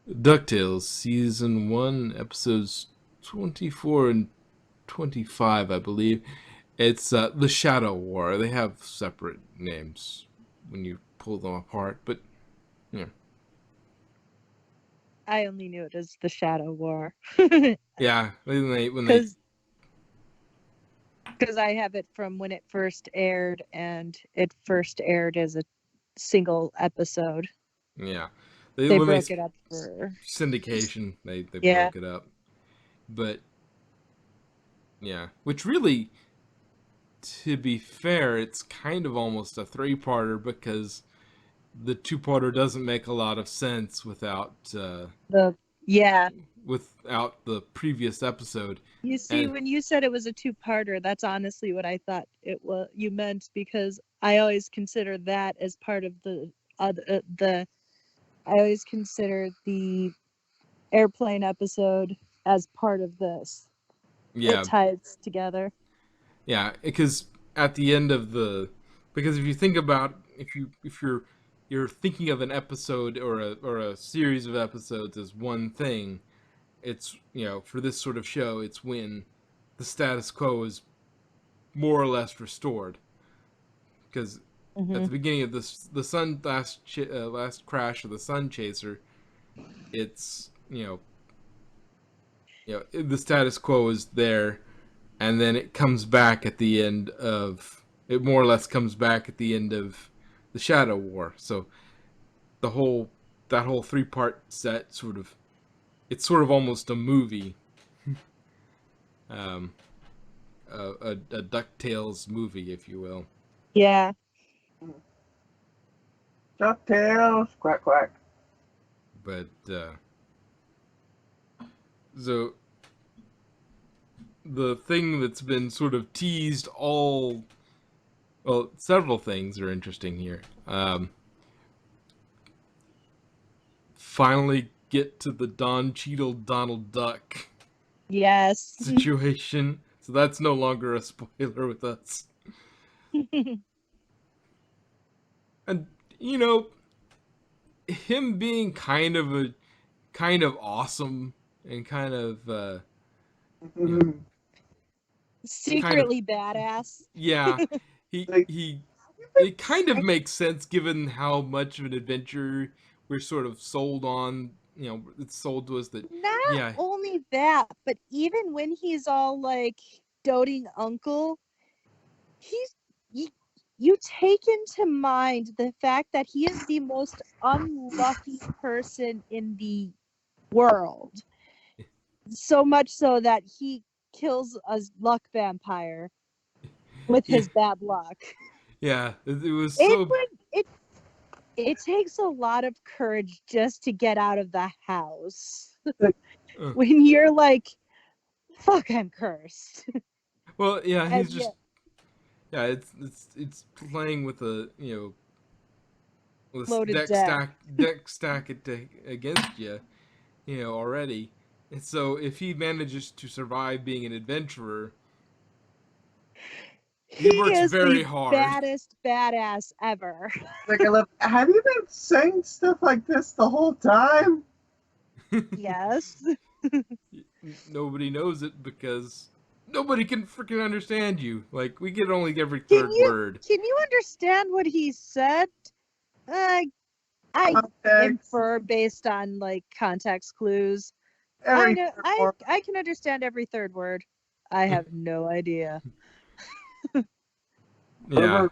DuckTales Season 1, Episodes 24 and 25, I believe. It's the Shadow War. They have separate names when you pull them apart, but yeah. I only knew it as the Shadow War. Yeah, when they Because I have it from when it first aired, and it first aired as a single episode. yeah, They when they broke it up for syndication, they yeah. broke it up. But yeah, which really, to be fair, it's kind of almost a three-parter because the two-parter doesn't make a lot of sense The yeah. without the previous episode. You see, And when you said it was a two-parter, that's honestly what I thought it was. You meant because I always consider that as part of the. I always consider the airplane episode as part of this. It yeah, ties together. yeah, because at the end of the, because if you think about, if you're thinking of an episode or a series of episodes as one thing, it's, for this sort of show, it's when the status quo is more or less restored. Because at Hmm. the beginning of the sun last crash of the Sun Chaser, it's, the status quo is there, and then it comes back at the end of, it more or less comes back at the end of the Shadow War. So the whole that whole three-part set sort of, it's sort of almost a movie, um, a DuckTales movie, if you will. Yeah. DuckTales, quack quack. But so the thing that's been sort of teased all, well, several things are interesting here. Finally get to the Don Cheadle Donald Duck Yes. situation. So that's no longer a spoiler with us. And you know, him being kind of awesome and you know kind of, Secretly badass. yeah, he Like, he you've it been kind of saying makes sense given how much of an adventure we're sort of sold on. It's sold to us that, Not yeah, only that, but even when he's all like doting uncle, he's you, you take into mind the fact that he is the most unlucky person in the world. So much so that he kills a luck vampire with yeah, his bad luck. yeah. It was It so. would it takes a lot of courage just to get out of the house like, Uh, when you're like, fuck, I'm cursed. well, yeah, And he's yeah, just, yeah. It's playing with a, with loaded deck. deck stack it against you, already. And so if he manages to survive being an adventurer, He he works is the very hard. baddest badass ever. I love. Have you been saying stuff like this the whole time? Yes. Nobody knows it because nobody can freaking understand you. Like, we get only every Can third you word. can you understand what he said? Uh, I Context. infer based on like context clues. I Every know word. I can understand every third word. I have no idea. Yeah.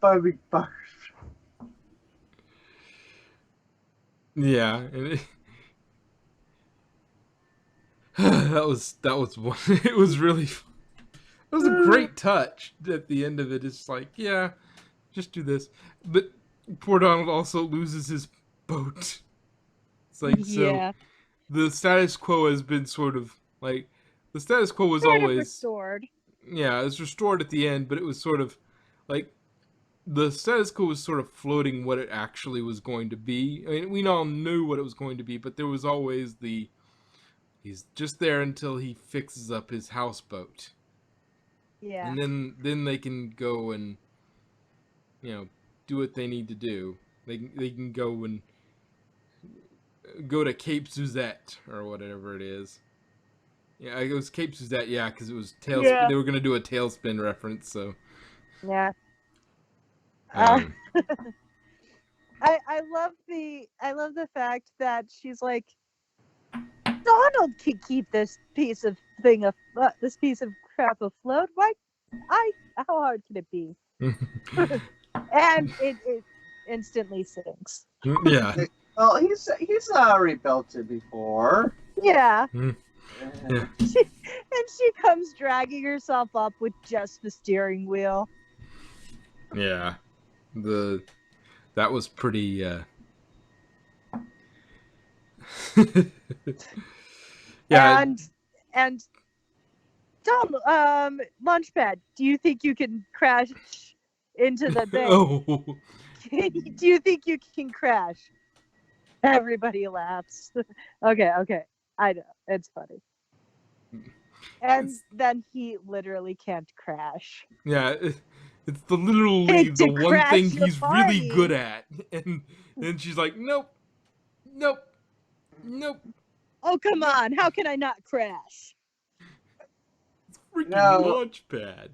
Bubby butters. Yeah. that was one. It was really, it was a great touch at the end of it. It's like, yeah, just do this. But poor Donald also loses his boat. It's like, so Yeah. the status quo has been sort of like, the status quo was Sort of always, restored. yeah, it was restored at the end, but it was sort of like, the status quo was sort of floating what it actually was going to be. I mean, we all knew what it was going to be, but there was always the, he's just there until he fixes up his houseboat, Yeah. and then they can go and, do what they need to do. They can go and go to Cape Suzette or whatever it is. Yeah, it was Cape Suzette. Yeah, because it was tailspin. Yeah. They were gonna do a tailspin reference. So, Yeah. Uh, um, I love the fact that she's like, Donald can keep this piece of this piece of crap afloat. Why? How hard can it be? And it instantly sinks. yeah. Well, he's rebuilt it before. Yeah. Yeah. She comes dragging herself up with just the steering wheel. Yeah. That was pretty. Yeah. And Tom, Launchpad, do you think you can crash into the bay? Oh. Do you think you can crash? Everybody laughs. Okay. I know. It's funny. And then he literally can't crash. Yeah. It's literally Hate the to one thing crash your he's really party. good at, and then she's like, nope, nope, nope. Oh, come on. How can I not crash? It's freaking No. Launchpad.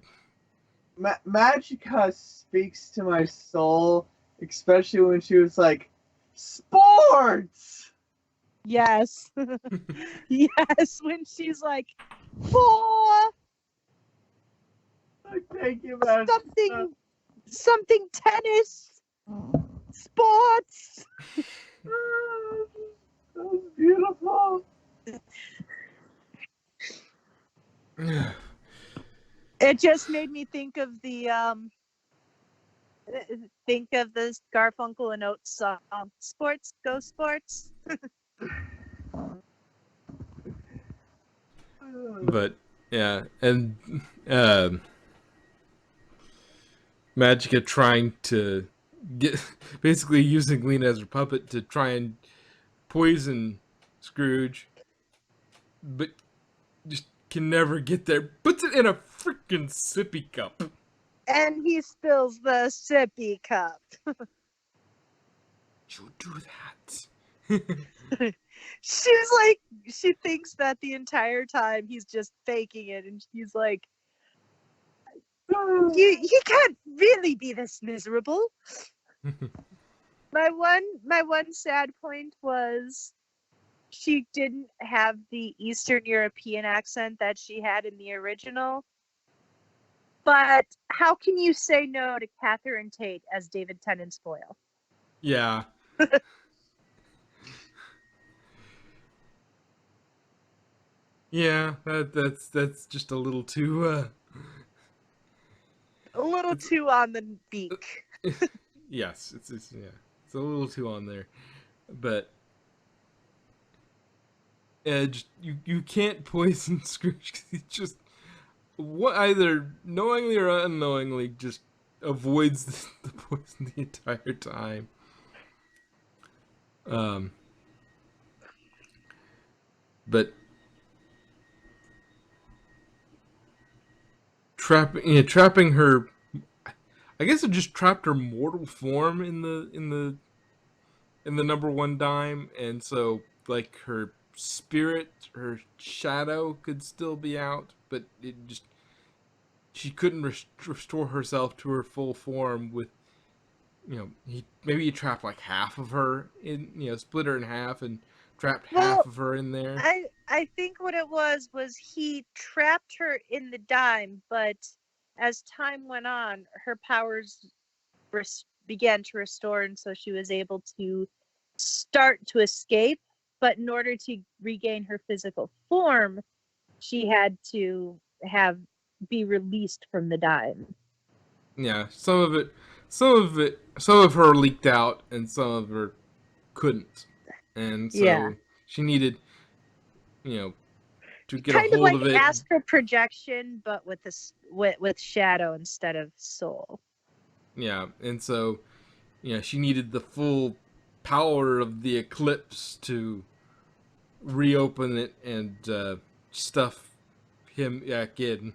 Magica speaks to my soul, especially when she was like, sports! Yes. Yes, when she's like, four, Like, thank you, Magica. something tennis, sports. That was beautiful. It just made me think of the Garfunkel and Oates song, "Sports Go Sports." But yeah, and Magica trying to get basically using Lena as her puppet to try and poison Scrooge, but just can never get there. Puts it in a freaking sippy cup. And he spills the sippy cup. You do that. She's like, she thinks that the entire time he's just faking it, and she's like, he can't really be this miserable. My one sad point was she didn't have the Eastern European accent that she had in the original. But how can you say no to Catherine Tate as David Tennant's foil? Yeah. Yeah, that's just a little too A little too on the beak. yes, it's a little too on there. But Edge, you can't poison Scrooge because he just either knowingly or unknowingly just avoids the poison the entire time. But trapping her, I guess it just trapped her mortal form in the number one dime, and so like her spirit, her shadow could still be out, but it just she couldn't restore herself to her full form with, maybe he trapped like half of her in, split her in half and trapped half of her in there. I think what it was he trapped her in the dime, but as time went on, her powers began to restore, and so she was able to start to escape. But in order to regain her physical form, she had to be released from the dime. Yeah, some of her leaked out, and some of her couldn't, and so she needed, to get kind a hold of it. Astral projection, but with shadow instead of soul. Yeah, and so, she needed the full power of the eclipse to reopen it and stuff him back in.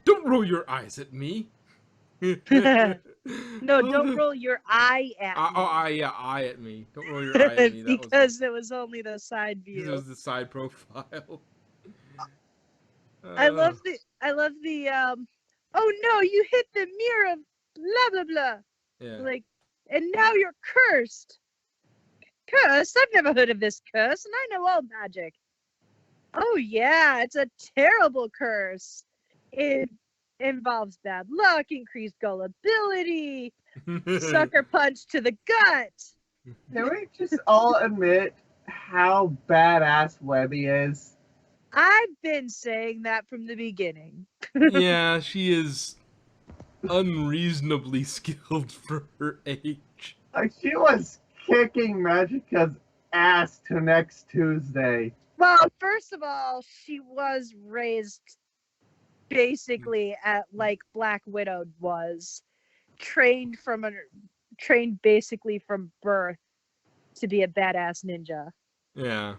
Don't roll your eyes at me. No, don't roll your eye at eye at me. Don't roll your eye at me. me. That was Because it was only the side because it view. was the side profile. I love the oh no, you hit the mirror, blah blah blah. Yeah. Like, and now you're cursed. Curse? I've never heard of this curse, and I know all magic. Oh yeah, it's a terrible curse. It involves bad luck, increased gullibility, sucker punch to the gut. Can we just all admit how badass Webby is? I've been saying that from the beginning. Yeah, she is unreasonably skilled for her age. Like, she was kicking Magica's ass to next Tuesday. Well, first of all, she was raised basically at like Black Widow was, trained basically from birth to be a badass ninja. Yeah.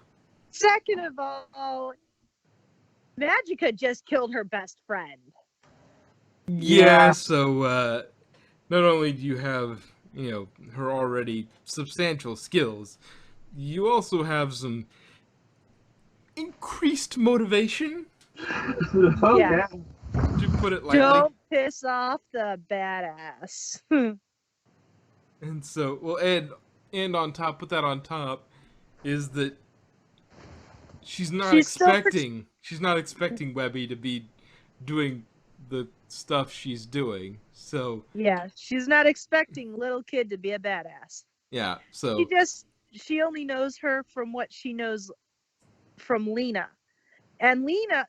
Second of all, Magica just killed her best friend. Yeah, so not only do you have, her already substantial skills, you also have some increased motivation, Oh, Yeah. to put it lightly. Don't piss off the badass. And so, well, and on top, put that on top, is that she's not expecting Webby to be doing the stuff she's doing. So Yeah, she's not expecting little kid to be a badass. yeah, so She only knows her from what she knows from Lena. And Lena,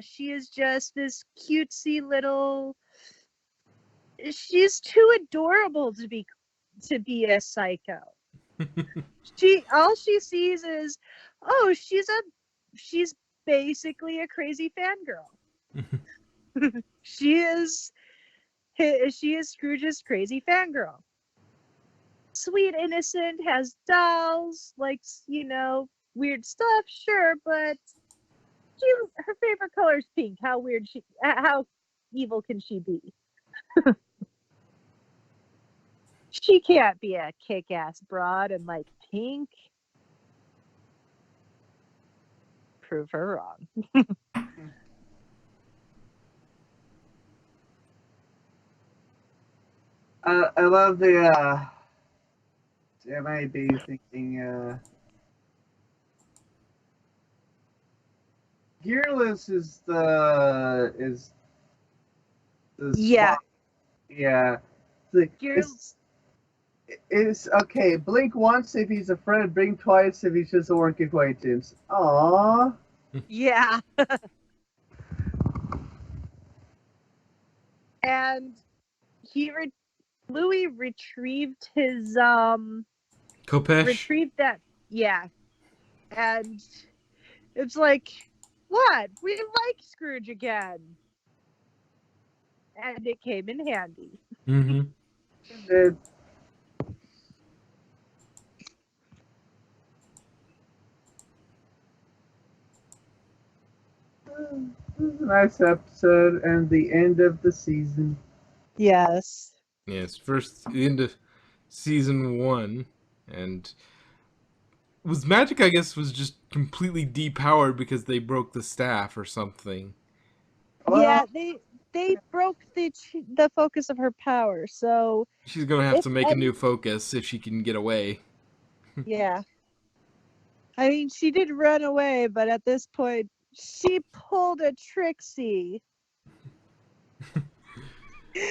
she is just this cutesy little, she's too adorable to be a psycho. All she sees is, oh, she's basically a crazy fangirl. She is Scrooge's crazy fangirl. Sweet, innocent, has dolls, likes, weird stuff, sure, but her favorite color is pink. How evil can she be? She can't be a kick-ass broad and like pink. Prove her wrong. I love the, am I be thinking, Gearless is the, Yeah. Yeah. Gears. It's okay. Blink once if he's a friend. Blink twice if he's just a work acquaintance. Aww. Yeah. And Louis retrieved his Kopesh. retrieved that. Yeah. And it's like, what? We like Scrooge again. And it came in handy. Mm-hmm. It, nice episode and the end of the season. Yes. Yes, the end of season 1, and Magic, I guess, was just completely depowered because they broke the staff or something. Yeah, they broke the focus of her power, so She's gonna have to make a new focus if she can get away. Yeah. I mean, she did run away, but at this point, she pulled a Trixie.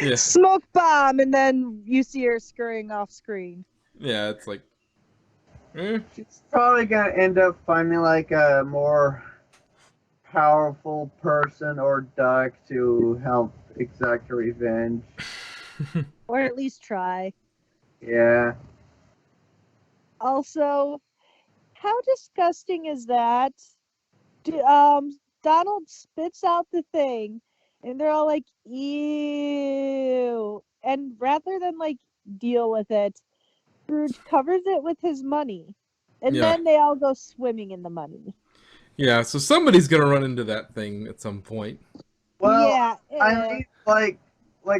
Yeah. Smoke bomb, and then you see her scurrying off screen. Yeah, it's like, She's probably gonna end up finding like a more powerful person or duck to help exact her revenge. Or at least try. Yeah. Also, how disgusting is that? Donald spits out the thing, and they're all like, ew. And rather than like deal with it, Scrooge covers it with his money. And Yeah. then they all go swimming in the money. Yeah, so somebody's gonna run into that thing at some point. Well, Yeah. I mean, like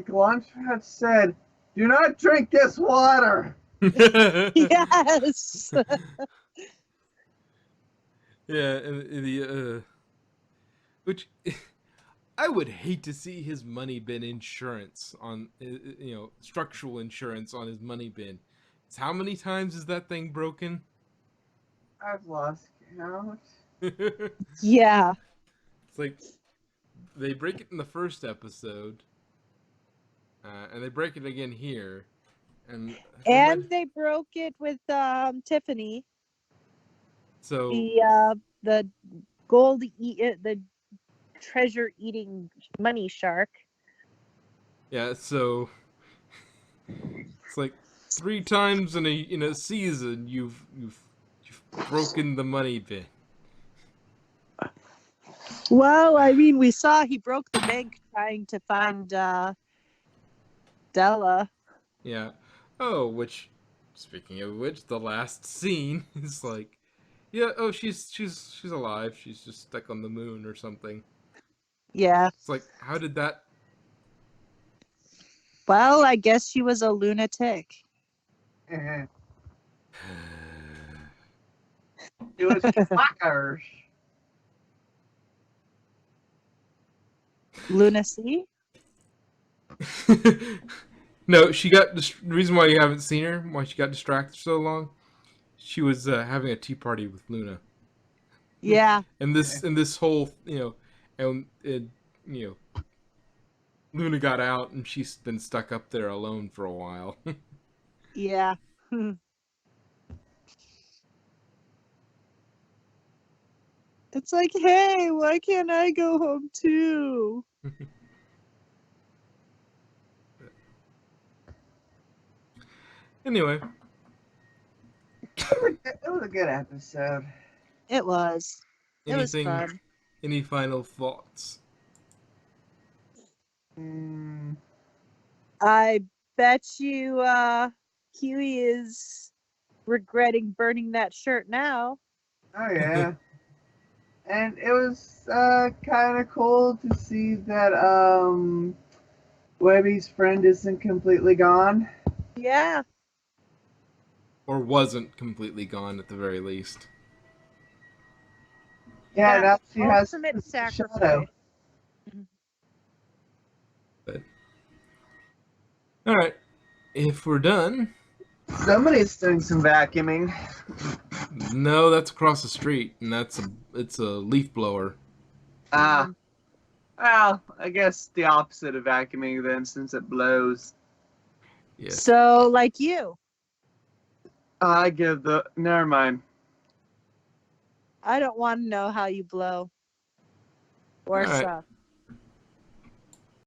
Launchpad said, Do not drink this water. Yes. Yeah, and the which I would hate to see his money bin insurance on structural insurance on his money bin. It's how many times is that thing broken? I've lost count. It's Yeah. like they break it in the first episode, and they break it again here, and And they broke it with Tiffany, so the the treasure eating money shark. yeah, so it's like 3 times in a season you've broken the money bin. Well, I mean, we saw he broke the bank trying to find Della. Yeah. Oh, which, speaking of which, the last scene is like, yeah. Oh, she's alive. She's just stuck on the moon or something. Yeah. It's like, how did that? Well, I guess she was a lunatic. It was fuckers. Lunacy? No, she got the reason why you haven't seen her, why she got distracted so long. She was having a tea party with Luna. Yeah. And this whole and Luna got out and she's been stuck up there alone for a while. Yeah. It's like, hey, why can't I go home too? Anyway, It was a good episode. It was. It was anything? fun. Any final thoughts? Mm, I bet you Huey is regretting burning that shirt now. oh yeah. And it was kind of cool to see that Webby's friend isn't completely gone. Yeah. Or wasn't completely gone at the very least. Yeah, That now she has ultimate the sacrifice. shadow. But all right, if we're done, Somebody's doing some vacuuming. no, that's across the street, and it's a leaf blower. Ah, well, I guess the opposite of vacuuming then, since it blows. Yes. So, like you. I give the. Never mind. I don't want to know how you blow or All right. suck.